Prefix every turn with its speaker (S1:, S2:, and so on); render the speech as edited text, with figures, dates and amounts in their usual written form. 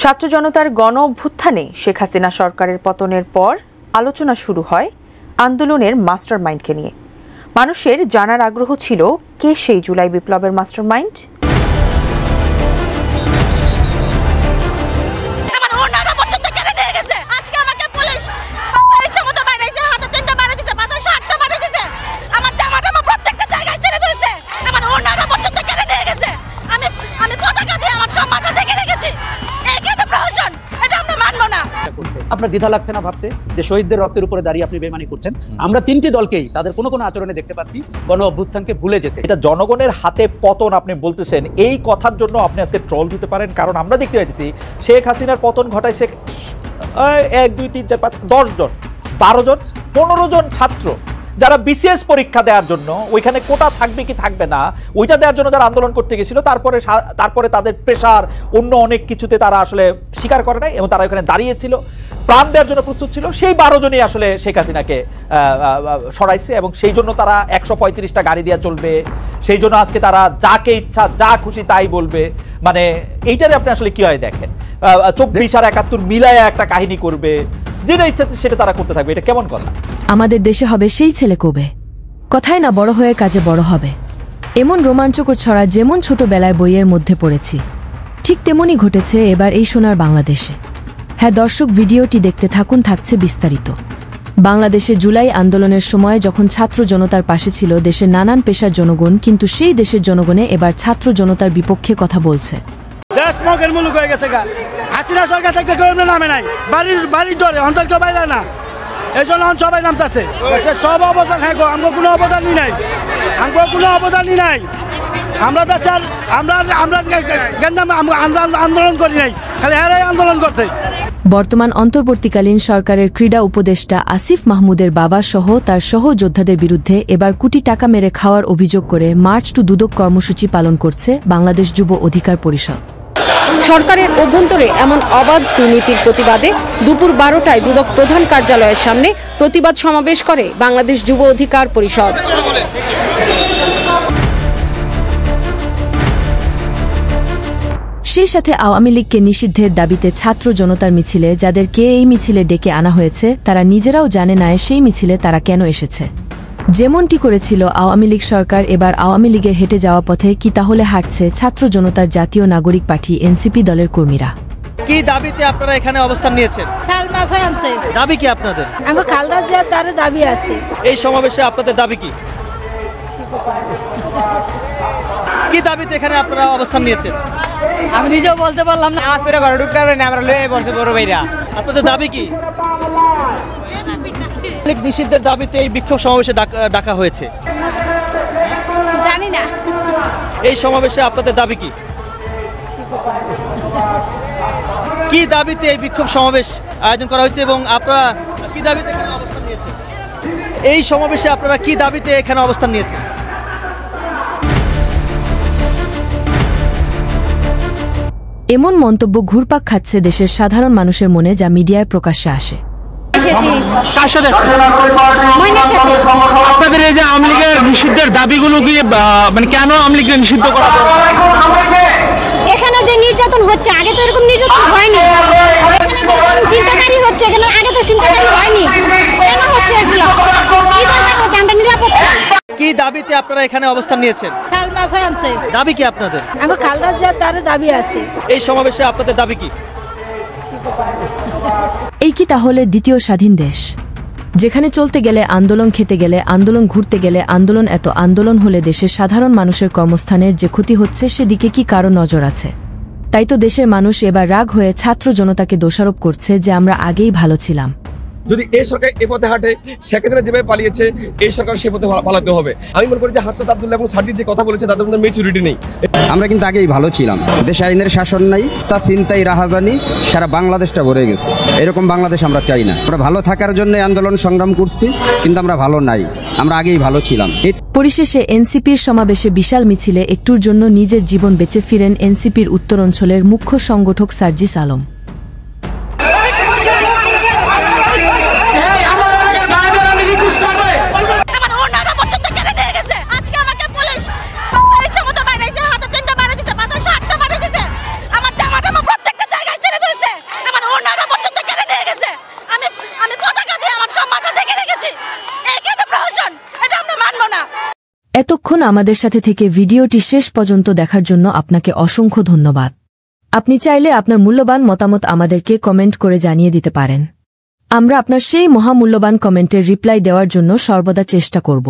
S1: ছাত্র জনতার গণ অভ্যুত্থানে শেখ হাসিনা সরকারের পতনের পর আলোচনা শুরু হয় আন্দোলনের মাস্টারমাইন্ডকে নিয়ে। মানুষের জানার আগ্রহ ছিল কে সেই জুলাই বিপ্লবের মাস্টারমাইন্ড।
S2: আপনার দ্বিধা লাগছে না ভাবতে যে শহীদদের রক্তের উপরে দাঁড়িয়ে আপনি বেমানি করছেন? আমরা তিনটি দলকেই তাদের কোনো আচরণে দেখতে পাচ্ছি গণ অভ্যুত্থানকে ভুলে যেতে।
S3: এটা জনগণের হাতে পতন আপনি বলতেছেন, এই কথার জন্য আপনি আজকে ট্রল দিতে পারেন। কারণ আমরা দেখতে পাচ্ছি শেখ হাসিনার পতন ঘটাইছে 1 2 3 4 5 10 জন 12 জন 15 জন ছাত্র যারা বিসিএস পরীক্ষা দেওয়ার জন্য ওইখানে কোটা থাকবে কি থাকবে না ওইটা দেওয়ার জন্য যারা আন্দোলন করতে গেছিল, তারপরে তাদের প্রেশার অন্য অনেক কিছুতে তারা আসলে স্বীকার করে নাই এবং তারা ওখানে দাঁড়িয়েছিল, প্রাণ দেওয়ার জন্য প্রস্তুত ছিল। সেই 12 জনই আসলে শেখ হাসিনাকে সরাইছে এবং সেই জন্য তারা 135টা গাড়ি দিয়ে চলবে, সেই জন্য আজকে তারা যাকে ইচ্ছা যা খুশি তাই বলবে। মানে এইটারে আপনি আসলে কি হয় দেখেন, 24 আর 71 মিলায়া একটা কাহিনী করবে, যেটা ইচ্ছা সেটা তারা করতে থাকবে। এটা কেমন কথা?
S4: আমাদের দেশে হবে সেই ছেলে কবে, কথায় না বড় হয়ে কাজে বড় হবে, এমন রোমাঞ্চকর ছড়া যেমন ছোটবেলায় বইয়ের মধ্যে পড়েছি ঠিক তেমনই ঘটেছে এবার এই সোনার বাংলাদেশে। হ্যাঁ দর্শক, ভিডিওটি দেখতে থাকুন, থাকছে বিস্তারিত। বাংলাদেশে জুলাই আন্দোলনের সময় যখন ছাত্র জনতার পাশে ছিল দেশের নানান পেশার জনগণ, কিন্তু সেই দেশের জনগণে এবার ছাত্র জনতার বিপক্ষে কথা বলছে।
S5: এই জন্য সবাই নামতেছে, সব অবদান। হ্যাঁ গো, আমরা কোনো অবদানই নাই, আমরা দেশের আমরা আন্দোলন করি নাই, খালি এরাই আন্দোলন করছে।
S4: বর্তমান অন্তর্বর্তীকালীন সরকারের ক্রীড়া উপদেষ্টা আসিফ মাহমুদের বাবা সহ তার সহযোদ্ধাদের বিরুদ্ধে এবার কোটি টাকা মেরে খাওয়ার অভিযোগ করে মার্চ টু দুদক কর্মসূচি পালন করছে বাংলাদেশ যুব অধিকার পরিষদ।
S6: সরকারের অভ্যন্তরে এমন অবাধ দুর্নীতির প্রতিবাদে দুপুর 12টায় দুদক প্রধান কার্যালয়ের সামনে প্রতিবাদ সমাবেশ করে বাংলাদেশ যুব অধিকার পরিষদ।
S4: সেই সাথে আওয়ামী লীগকে নিষিদ্ধের দাবিতে ছাত্র জনতার মিছিলে যাদেরকে এই মিছিলে ডেকে আনা হয়েছে তারা নিজেরাও জানে না সেই মিছিলে তারা কেন এসেছে। যেমনটি করেছিল আওয়ামী লীগ সরকার, এবার আওয়ামী লীগের হেঁটে যাওয়া পথে কি তাহলে হাঁটছে ছাত্র জনতার জাতীয় নাগরিক পার্টি এনসিপি দলের কর্মীরা।
S2: কি দাবিতে আপনারা এখানে অবস্থান নিয়েছেন?
S7: সালমা ফ্রান্সে
S2: দাবি কি আপনাদের?
S7: আমরা খালদা জিয়ার তার দাবি আছে।
S2: এই সমাবেশে আপনাদের দাবি কি? কি দাবিতে এখানে আপনারা অবস্থান নিয়েছেন?
S8: আমি নিজেও বলতে পারলাম না, আজ ঘরে ঢুকতে পারবে না, আমরা লয়ে বসে বড় ভাইরা।
S2: আপনাদের দাবি কি? নিষিদ্ধের দাবিতে এই বিক্ষোভ সমাবেশে ডাকা হয়েছে,
S7: জানি না।
S2: এই সমাবেশে আপনাদের দাবি কি? কি দাবিতে এই বিক্ষোভ সমাবেশ আয়োজন করা হয়েছে এবং আপনারা কি দাবিতে এখানে অবস্থান নিয়েছেন? এই সমাবেশে আপনারা কি দাবিতে এখানে অবস্থান নিয়েছেন?
S4: এমন মন্তব্য ঘুরপাক খাচ্ছে দেশের সাধারণ মানুষের মনে, যা মিডিয়ায় প্রকাশ্যে আসে।
S9: আপনাদের এই যে আওয়ামী লীগের নিষিদ্ধের দাবিগুলো কি মানে কেন আওয়ামী লীগকে নিষিদ্ধ করা?
S7: এখানে যে নির্যাতন হচ্ছে, আগে তো এরকম নির্যাতন হয়নি। এখানে যে চিন্তাকারী হচ্ছে, এখানে আগে তো চিন্তাকারী হয়নি। কেন হচ্ছে এগুলো? কি দরকার হচ্ছে? আমরা নিরাপদ চাই।
S2: কি দাবিতে আপনারা এখানে অবস্থান নিয়েছেন?
S7: সালমা ফ্রান্সে
S2: দাবি কি আপনাদের?
S7: আমরা খালদা জিয়ার তার দাবি আছে।
S2: এই সমাবেশে আপনাদের দাবি কি?
S4: এই কি তাহলে দ্বিতীয় স্বাধীন দেশ, যেখানে চলতে গেলে আন্দোলন, খেতে গেলে আন্দোলন, ঘুরতে গেলে আন্দোলন? এত আন্দোলন হলে দেশের সাধারণ মানুষের কর্মস্থানের যে ক্ষতি হচ্ছে সেদিকে কি কারো নজর আছে? তাই তো দেশের মানুষ এবার রাগ হয়ে ছাত্র জনতাকে দোষারোপ করছে যে আমরা আগেই ভালো ছিলাম।
S10: যদি এই সরকার এ পথে হাঁটে, শেখ হাসিনা যেভাবে পালিয়েছে এই সরকার সে পথে পালাতে হবে। আমি মনে করি যে হাসনাত আব্দুল্লাহ এবং সাদির যে কথা বলেছে তাদের মধ্যে ম্যাচুরিটি নেই।
S11: আমরা কিন্তু আগেই ভালো ছিলাম, দেশে আইনের শাসন নাই, তা চিন্তাই রাহাজানি সারা বাংলাদেশটা ভরে গেছে। এরকম বাংলাদেশ আমরা চাই না। আমরা ভালো থাকার জন্য আন্দোলন সংগ্রাম করছি, কিন্তু আমরা ভালো নাই, আমরা আগেই ভালো ছিলাম।
S4: পরিশেষে এনসিপির সমাবেশে বিশাল মিছিলে একটুর জন্য নিজের জীবন বেঁচে ফিরেন এনসিপির উত্তরাঞ্চলের মুখ্য সংগঠক সার্জিস আলম।
S7: ইচ্ছা মতো বানাইছে, হাতে 3টা বানাই দিতে, মাথায় 7টা বানাই দিতে, আমার জামাটা প্রত্যেকটা জায়গায় ছেড়ে ফেলছে।
S4: এতক্ষণ আমাদের সাথে থেকে ভিডিওটি শেষ পর্যন্ত দেখার জন্য আপনাকে অসংখ্য ধন্যবাদ। আপনি চাইলে আপনার মূল্যবান মতামত আমাদেরকে কমেন্ট করে জানিয়ে দিতে পারেন। আমরা আপনার সেই মহামূল্যবান কমেন্টের রিপ্লাই দেওয়ার জন্য সর্বদা চেষ্টা করব।